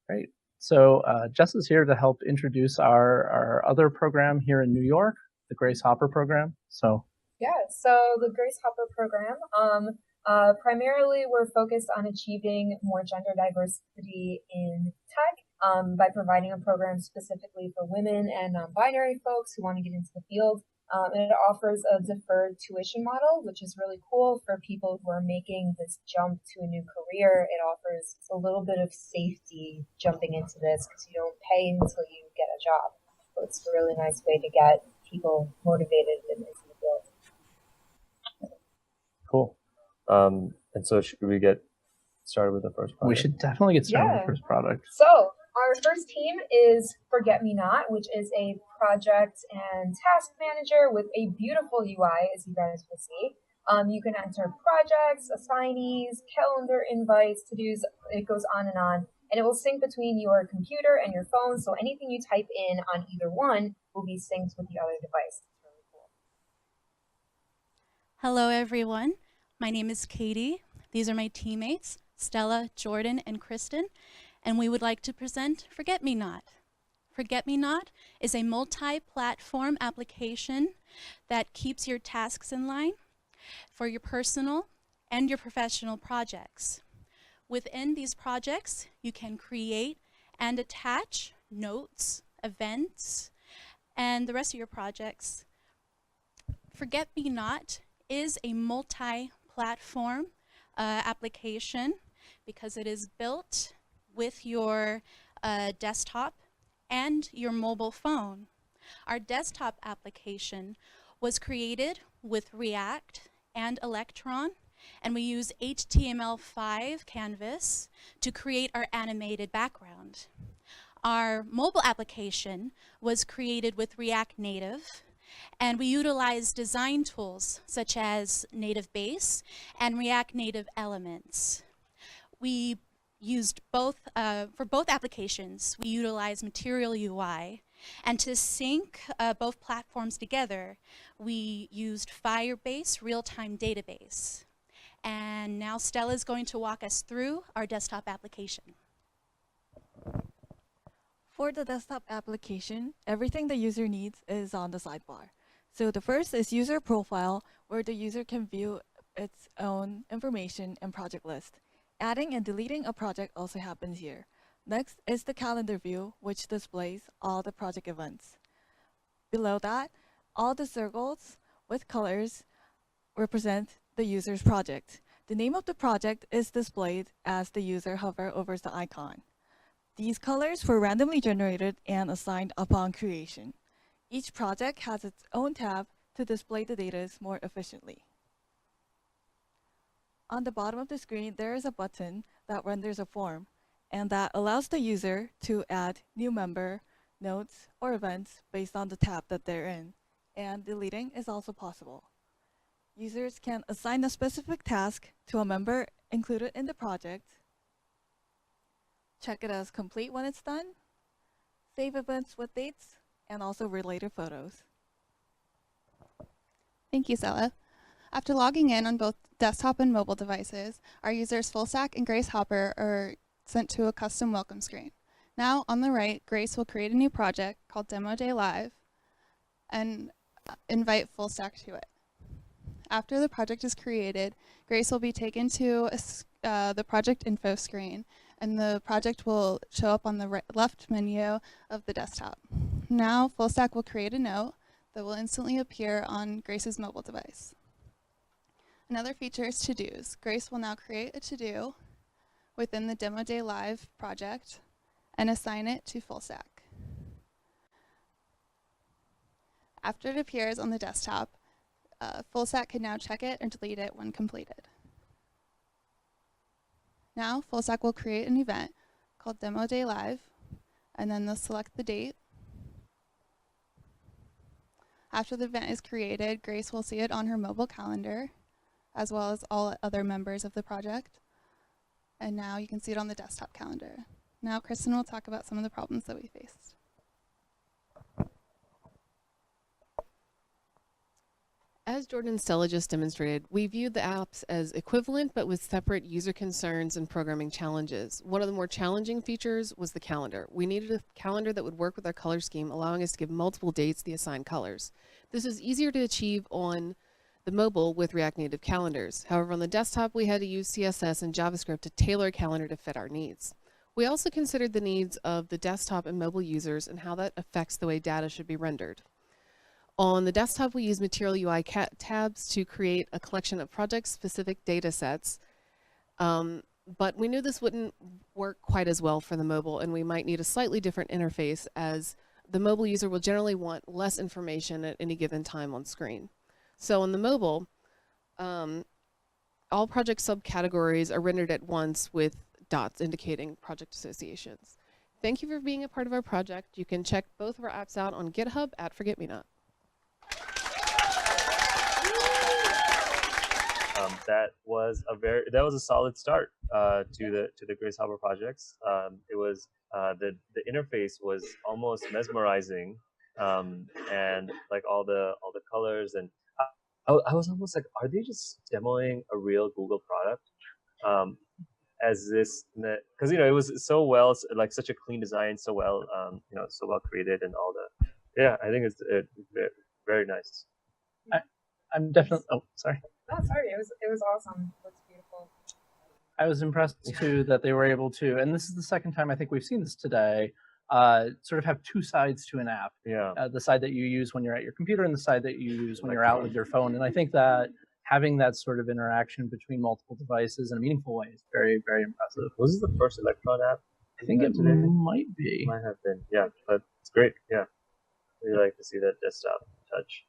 Great. So Jess is here to help introduce our other program here in New York, the Grace Hopper program. So the Grace Hopper program, primarily we're focused on achieving more gender diversity in tech by providing a program specifically for women and non-binary folks who want to get into the field. And it offers a deferred tuition model, which is really cool for people who are making this jump to a new career. It offers a little bit of safety jumping into this because you don't pay until you get a job. So it's a really nice way to get people motivated into the field. Cool. And so should we get started with the first product? We should definitely get started with the first product. So our first team is Forget Me Not, which is a project and task manager with a beautiful UI, as you guys will see. You can enter projects, assignees, calendar invites, to-dos, it goes on. And it will sync between your computer and your phone, so anything you type in on either one will be synced with the other device. It's really cool. Hello, everyone. My name is Katie. These are my teammates, Stella, Jordan, and Kristin, and we would like to present Forget Me Not. Forget Me Not is a multi-platform application that keeps your tasks in line for your personal and your professional projects. Within these projects, you can create and attach notes, events, and the rest of your projects. Forget Me Not is a multi-platform application because it is built with your desktop and your mobile phone. Our desktop application was created with React and Electron, and we use HTML5 canvas to create our animated background. Our mobile application was created with React Native, and we utilize design tools such as Native Base and React Native Elements. We used both, for both applications, we utilize Material UI, and to sync both platforms together, we used Firebase real-time database. And now Stella is going to walk us through our desktop application. For the desktop application, everything the user needs is on the sidebar. So the first is user profile, where the user can view its own information and project list. Adding and deleting a project also happens here. Next is the calendar view, which displays all the project events. Below that, all the circles with colors represent the user's project. The name of the project is displayed as the user hovers over the icon. These colors were randomly generated and assigned upon creation. Each project has its own tab to display the data more efficiently. On the bottom of the screen, there is a button that renders a form, and that allows the user to add new member, notes, or events based on the tab that they're in, and deleting is also possible. Users can assign a specific task to a member included in the project, check it as complete when it's done, save events with dates, and also related photos. Thank you, Stella. After logging in on both desktop and mobile devices, our users Fullstack and Grace Hopper are sent to a custom welcome screen. Now, on the right, Grace will create a new project called Demo Day Live and invite Fullstack to it. After the project is created, Grace will be taken to the project info screen, and the project will show up on the left menu of the desktop. Now, Fullstack will create a note that will instantly appear on Grace's mobile device. Another feature is to-dos. Grace will now create a to-do within the Demo Day Live project and assign it to Fullstack. After it appears on the desktop, Fullstack can now check it and delete it when completed. Now, Fullstack will create an event called Demo Day Live, and then they'll select the date. After the event is created, Grace will see it on her mobile calendar, as well as all other members of the project. And now you can see it on the desktop calendar. Now Kristin will talk about some of the problems that we faced. As Jordan and Stella just demonstrated, we viewed the apps as equivalent but with separate user concerns and programming challenges. One of the more challenging features was the calendar. We needed a calendar that would work with our color scheme, allowing us to give multiple dates the assigned colors. This is easier to achieve on the mobile with React Native calendars. However, on the desktop, we had to use CSS and JavaScript to tailor a calendar to fit our needs. We also considered the needs of the desktop and mobile users and how that affects the way data should be rendered. On the desktop, we use Material UI tabs to create a collection of project-specific data sets, but we knew this wouldn't work quite as well for the mobile, and we might need a slightly different interface, as the mobile user will generally want less information at any given time on screen. So on the mobile, all project subcategories are rendered at once with dots indicating project associations. Thank you for being a part of our project. You can check both of our apps out on GitHub at ForgetMeNot. That was a solid start to the Grace Hopper projects. It was the interface was almost mesmerizing, and like all the colors, and I was almost like, are they just demoing a real Google product? As this, because it was so well, like such a clean design, so well so well created, and all the I think it's very nice. I'm definitely. Oh, sorry. Oh, sorry. It was awesome. It looks beautiful. I was impressed too that they were able to, and this is the second time I think we've seen this today, sort of have two sides to an app. Yeah. The side that you use when you're at your computer and the side that you use when you're out with your phone. And I think that having that sort of interaction between multiple devices in a meaningful way is very, very impressive. Was this the first Electron app? I think it might be. Might have been. Yeah, but it's great. Yeah. We like to see that desktop touch.